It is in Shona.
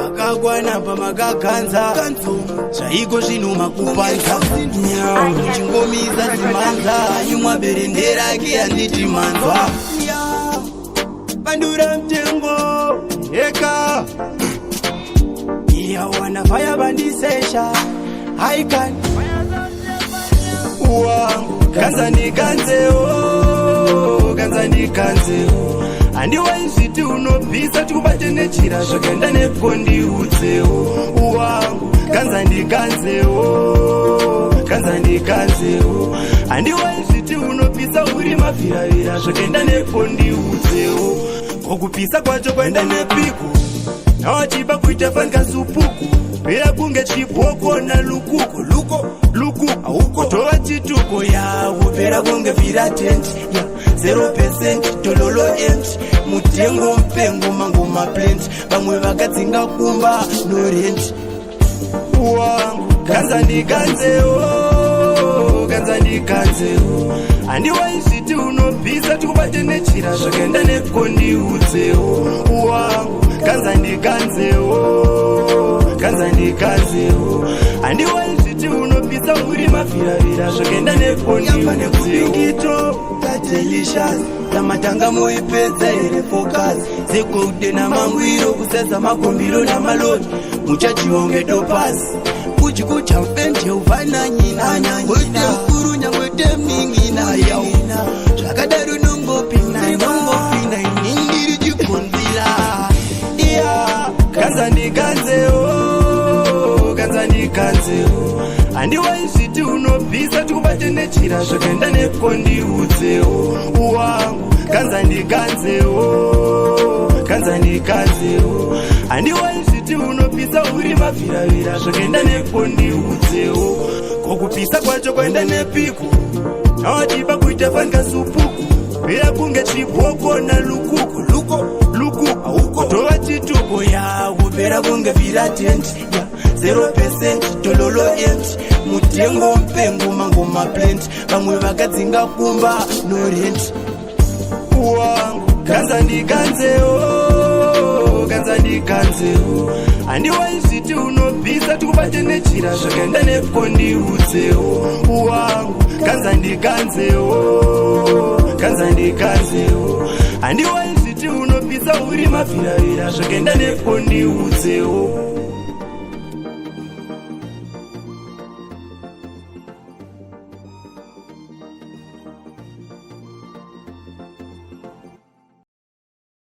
makagwana pamakaganza chaiko zvino makupanza chingomiza zimanza imwa berendera ake anditi manzwa bandura mtengo eka iyawana vaya vandisesha haikan wangu ganza ndiganzewo handiwaizviti unobvisa tikubate nechira zvakaenda nekondiudzewo wangu ganza ndiganzewo handiwaizviti unobvisa uri mavhiravira zvakaenda nekondiudzewo kokupisa kwacho kwaenda nepiko nawachiba kuita fangasupuku pera kunge chibhoko nalukuku luku auko tova chituko yawo pera kunge viratendi 0% tololo empty mutengo mpengo mango maplant vamwe vakadzinga kumba no rent wangu ganza ndiganzewo handiwaizviti unobvisa tikubate nechira zvakaenda nekondiudzewo wangu ganza ndiganzewo handiwaizviti unobvisa uri mavhiravira zvakaenda nekondiudzewo delicious tamatanga muipedza iri focus zegolde namangwiro kuseza magombiro namaloni muchachiwonge dopasi kuchikucha mfende ufananyina wete mkuru nyangwete mningina yauna zvakadaro nongopina inindiri chikonzira iya ganza ndiganzewo handiwaizviti unobvisa tikubate nechira zvakaenda nekondiudzewo wangu ganza ndiganzewo handiwaizviti unobvisa uri mavhiravira zvakaenda nekondiudzewo kokupisa kwacho kwaenda nepiko nawachiba kuita fangasupuku pera kunge chibhoko nalukuku luku auko tova chituko yawo pera kunge viratendi 0% tololo empty mutengo mpengo mango maplant vamwe vakadzinga kumba no rent wangu ganza ndiganzewo handiwaizviti unobvisa tikubate nechira zvakaenda nekondiudzewo wangu ganza ndiganzewo handiwaizviti unobvisa uri mavhiravira zvakaenda nekondiudzewo